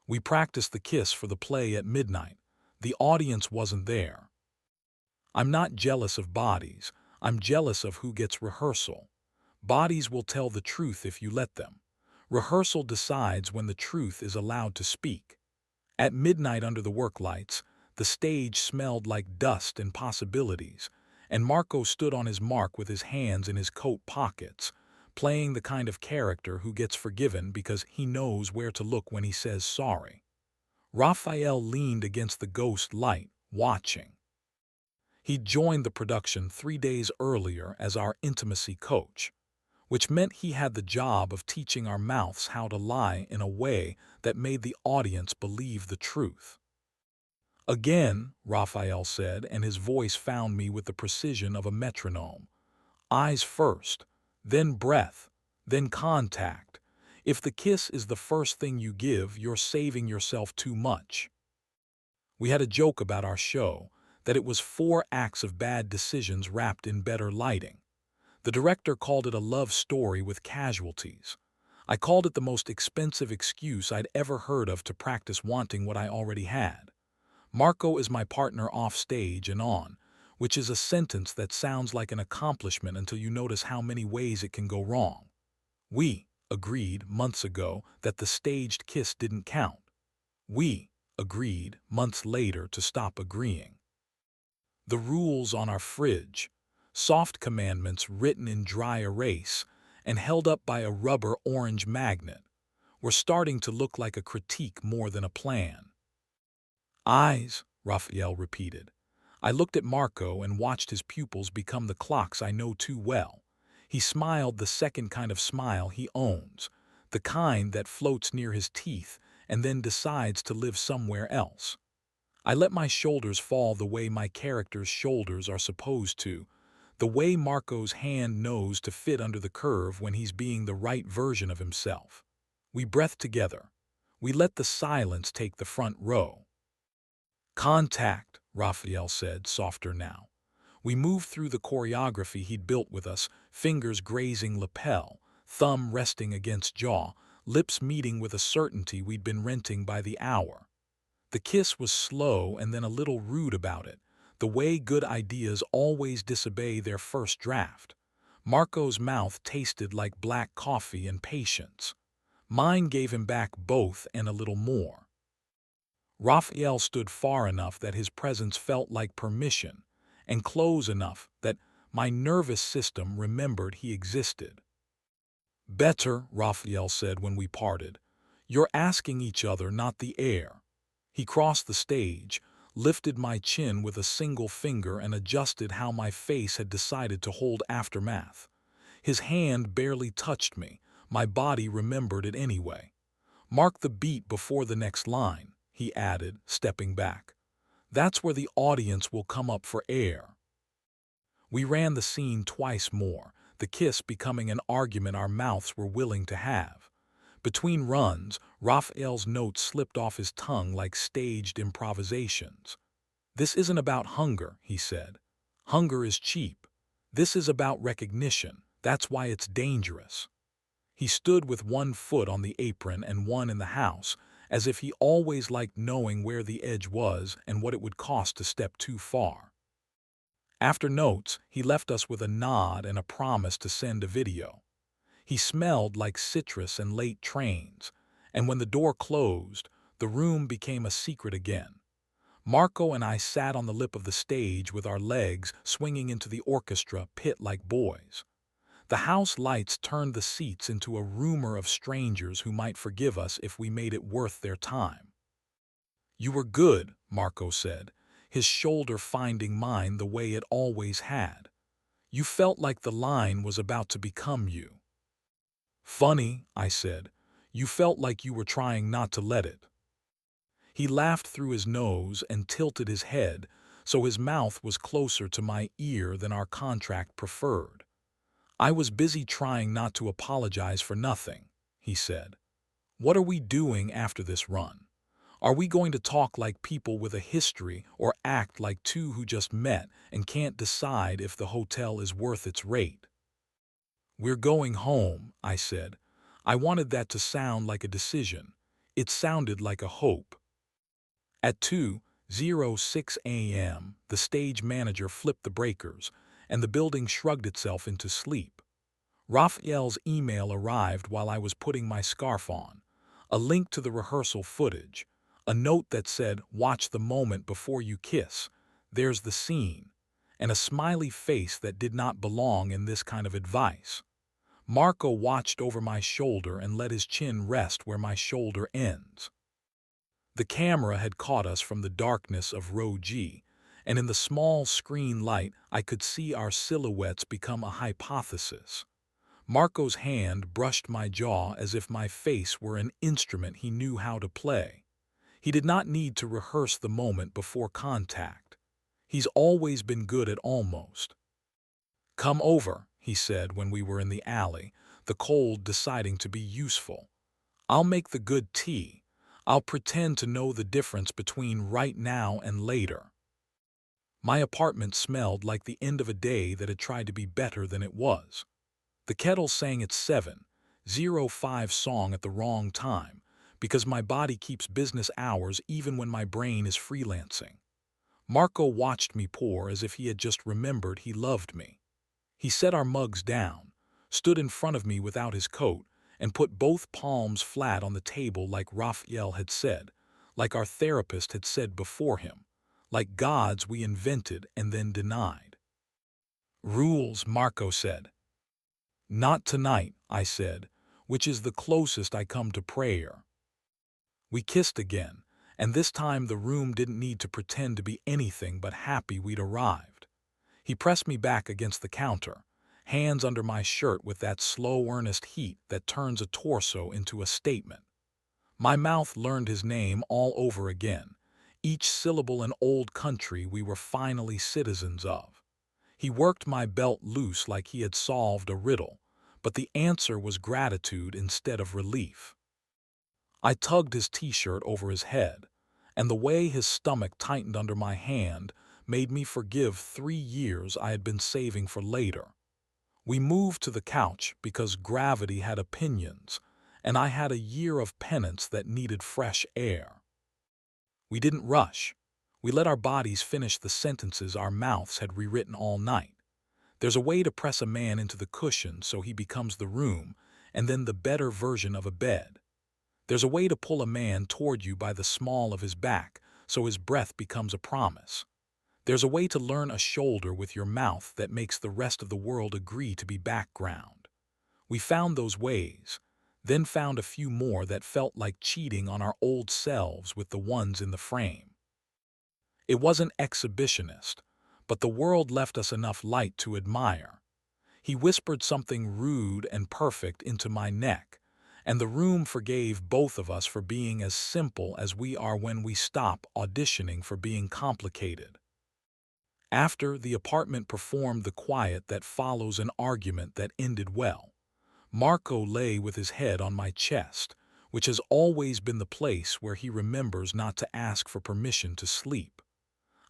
We practiced the kiss for the play at midnight. The audience wasn't there. I'm not jealous of bodies. I'm jealous of who gets rehearsal. Bodies will tell the truth if you let them. Rehearsal decides when the truth is allowed to speak. At midnight under the work lights, the stage smelled like dust and possibilities, and Marco stood on his mark with his hands in his coat pockets, playing the kind of character who gets forgiven because he knows where to look when he says sorry. Raphael leaned against the ghost light, watching. He'd joined the production 3 days earlier as our intimacy coach, which meant he had the job of teaching our mouths how to lie in a way that made the audience believe the truth. Again, Raphael said, and his voice found me with the precision of a metronome. Eyes first, then breath, then contact. If the kiss is the first thing you give, you're saving yourself too much. We had a joke about our show, that it was 4 acts of bad decisions wrapped in better lighting. The director called it a love story with casualties. I called it the most expensive excuse I'd ever heard of to practice wanting what I already had. Marco is my partner off stage and on, which is a sentence that sounds like an accomplishment until you notice how many ways it can go wrong. We agreed months ago that the staged kiss didn't count. We agreed months later to stop agreeing. The rules on our fridge, soft commandments written in dry erase and held up by a rubber orange magnet, were starting to look like a critique more than a plan. Eyes, Raphael repeated. I looked at Marco and watched his pupils become the clocks I know too well. He smiled the second kind of smile he owns, the kind that floats near his teeth and then decides to live somewhere else. I let my shoulders fall the way my character's shoulders are supposed to, the way Marco's hand knows to fit under the curve when he's being the right version of himself. We breathed together. We let the silence take the front row. Contact, Raphael said, softer now. We moved through the choreography he'd built with us, fingers grazing lapel, thumb resting against jaw, lips meeting with a certainty we'd been renting by the hour. The kiss was slow and then a little rude about it, the way good ideas always disobey their first draft. Marco's mouth tasted like black coffee and patience. Mine gave him back both and a little more. Raphael stood far enough that his presence felt like permission, and close enough that my nervous system remembered he existed. Better, Raphael said when we parted. You're asking each other, not the air. He crossed the stage, lifted my chin with a single finger and adjusted how my face had decided to hold aftermath. His hand barely touched me. My body remembered it anyway. Mark the beat before the next line, he added, stepping back. That's where the audience will come up for air. We ran the scene twice more, the kiss becoming an argument our mouths were willing to have. Between runs, Raphael's notes slipped off his tongue like staged improvisations. This isn't about hunger, he said. Hunger is cheap. This is about recognition. That's why it's dangerous. He stood with one foot on the apron and one in the house, as if he always liked knowing where the edge was and what it would cost to step too far. After notes, he left us with a nod and a promise to send a video. He smelled like citrus and late trains, and when the door closed, the room became a secret again. Marco and I sat on the lip of the stage with our legs swinging into the orchestra pit like boys. The house lights turned the seats into a rumor of strangers who might forgive us if we made it worth their time. You were good, Marco said, his shoulder finding mine the way it always had. You felt like the line was about to become you. Funny, I said. You felt like you were trying not to let it. He laughed through his nose and tilted his head, so his mouth was closer to my ear than our contract preferred. I was busy trying not to apologize for nothing, he said. What are we doing after this run? Are we going to talk like people with a history or act like two who just met and can't decide if the hotel is worth its rate? We're going home, I said. I wanted that to sound like a decision. It sounded like a hope. At 2:06 a.m., the stage manager flipped the breakers, and the building shrugged itself into sleep. Raphael's email arrived while I was putting my scarf on, a link to the rehearsal footage, a note that said, "Watch the moment before you kiss. There's the scene," and a smiley face that did not belong in this kind of advice. Marco watched over my shoulder and let his chin rest where my shoulder ends. The camera had caught us from the darkness of row G, and in the small screen light I could see our silhouettes become a hypothesis. Marco's hand brushed my jaw as if my face were an instrument he knew how to play. He did not need to rehearse the moment before contact. He's always been good at almost. "Come over," he said when we were in the alley, the cold deciding to be useful. "I'll make the good tea. I'll pretend to know the difference between right now and later." My apartment smelled like the end of a day that had tried to be better than it was. The kettle sang its 7:05 song at the wrong time, because my body keeps business hours even when my brain is freelancing. Marco watched me pour as if he had just remembered he loved me. He set our mugs down, stood in front of me without his coat, and put both palms flat on the table like Raphael had said, like our therapist had said before him, like gods we invented and then denied. "Rules," Marco said. "Not tonight," I said, which is the closest I come to prayer. We kissed again, and this time the room didn't need to pretend to be anything but happy we'd arrived. He pressed me back against the counter, hands under my shirt with that slow, earnest heat that turns a torso into a statement. My mouth learned his name all over again, each syllable an old country we were finally citizens of. He worked my belt loose like he had solved a riddle, but the answer was gratitude instead of relief. I tugged his t-shirt over his head, and the way his stomach tightened under my hand made me forgive 3 years I had been saving for later. We moved to the couch because gravity had opinions, and I had a year of penance that needed fresh air. We didn't rush. We let our bodies finish the sentences our mouths had rewritten all night. There's a way to press a man into the cushion so he becomes the room, and then the better version of a bed. There's a way to pull a man toward you by the small of his back so his breath becomes a promise. There's a way to learn a shoulder with your mouth that makes the rest of the world agree to be background. We found those ways, then found a few more that felt like cheating on our old selves with the ones in the frame. It wasn't exhibitionist, but the world left us enough light to admire. He whispered something rude and perfect into my neck, and the room forgave both of us for being as simple as we are when we stop auditioning for being complicated. After, the apartment performed the quiet that follows an argument that ended well. Marco lay with his head on my chest, which has always been the place where he remembers not to ask for permission to sleep.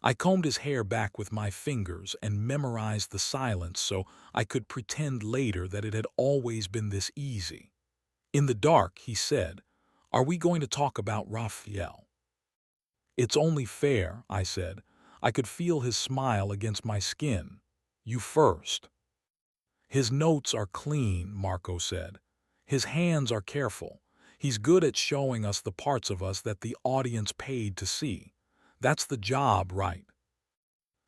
I combed his hair back with my fingers and memorized the silence so I could pretend later that it had always been this easy. In the dark, he said, "Are we going to talk about Raphael?" "It's only fair," I said. I could feel his smile against my skin. "You first." "His notes are clean," Marco said. "His hands are careful. He's good at showing us the parts of us that the audience paid to see. That's the job, right?"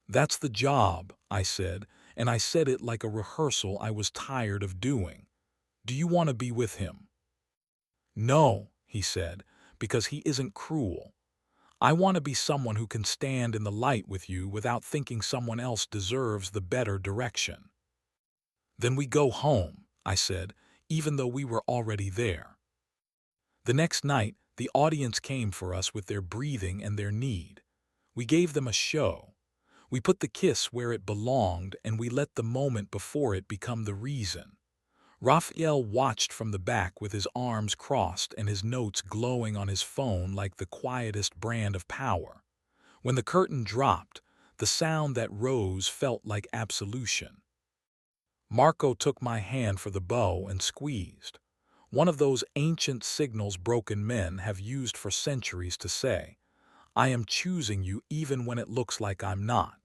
"That's the job," I said, and I said it like a rehearsal I was tired of doing. "Do you want to be with him?" "No," he said, "because he isn't cruel. I want to be someone who can stand in the light with you without thinking someone else deserves the better direction." "Then we go home," I said, even though we were already there. The next night, the audience came for us with their breathing and their need. We gave them a show. We put the kiss where it belonged, and we let the moment before it become the reason. Raphael watched from the back with his arms crossed and his notes glowing on his phone like the quietest brand of power. When the curtain dropped, the sound that rose felt like absolution. Marco took my hand for the bow and squeezed. One of those ancient signals broken men have used for centuries to say, I am choosing you even when it looks like I'm not.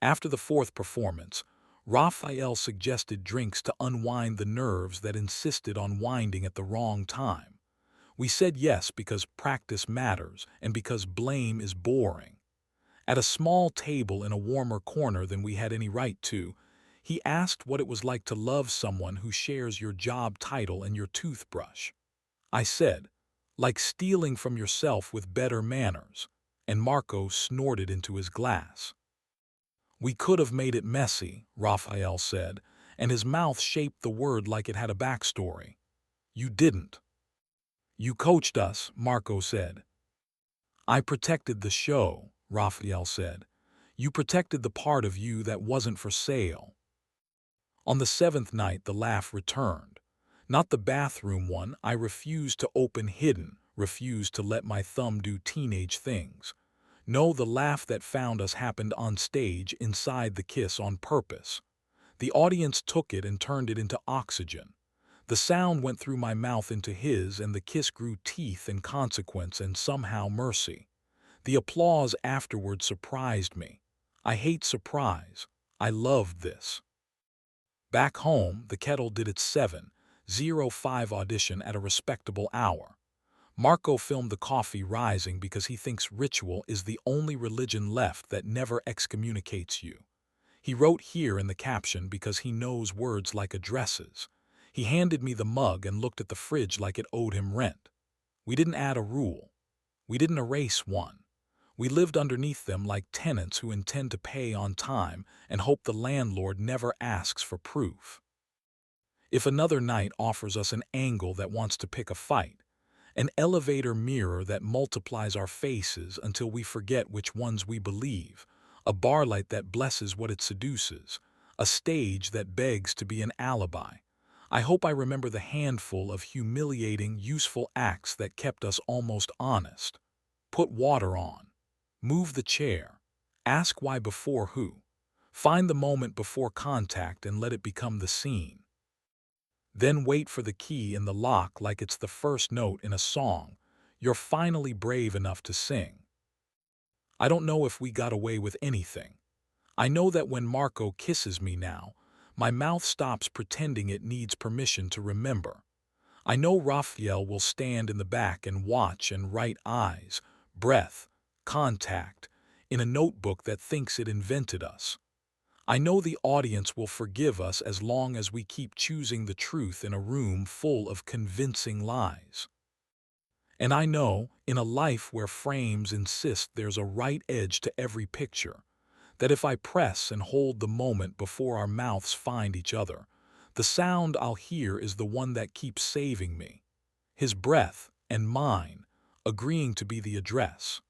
After the fourth performance, Raphael suggested drinks to unwind the nerves that insisted on winding at the wrong time. We said yes because practice matters and because blame is boring. At a small table in a warmer corner than we had any right to, he asked what it was like to love someone who shares your job title and your toothbrush. I said, like stealing from yourself with better manners, and Marco snorted into his glass. We could have made it messy, Raphael said, and his mouth shaped the word like it had a backstory. You didn't. You coached us, Marco said. I protected the show, Raphael said. You protected the part of you that wasn't for sale. On the seventh night, the laugh returned. Not the bathroom one. I refused to open hidden, refused to let my thumb do teenage things. No, the laugh that found us happened on stage inside the kiss on purpose. The audience took it and turned it into oxygen. The sound went through my mouth into his, and the kiss grew teeth and consequence and somehow mercy. The applause afterward surprised me. I hate surprise. I loved this. Back home, the kettle did its 7:05 audition at a respectable hour. Marco filmed the coffee rising because he thinks ritual is the only religion left that never excommunicates you. He wrote here in the caption because he knows words like addresses. He handed me the mug and looked at the fridge like it owed him rent. We didn't add a rule. We didn't erase one. We lived underneath them like tenants who intend to pay on time and hope the landlord never asks for proof. If another night offers us an angle that wants to pick a fight, an elevator mirror that multiplies our faces until we forget which ones we believe, a bar light that blesses what it seduces, a stage that begs to be an alibi, I hope I remember the handful of humiliating, useful acts that kept us almost honest. Put water on. Move the chair. Ask why before who. Find the moment before contact and let it become the scene. Then wait for the key in the lock like it's the first note in a song you're finally brave enough to sing. I don't know if we got away with anything. I know that when Marco kisses me now, my mouth stops pretending it needs permission to remember. I know Raphael will stand in the back and watch and write eyes, breath, contact, in a notebook that thinks it invented us. I know the audience will forgive us as long as we keep choosing the truth in a room full of convincing lies. And I know, in a life where frames insist there's a right edge to every picture, that if I press and hold the moment before our mouths find each other, the sound I'll hear is the one that keeps saving me, his breath and mine, agreeing to be the address.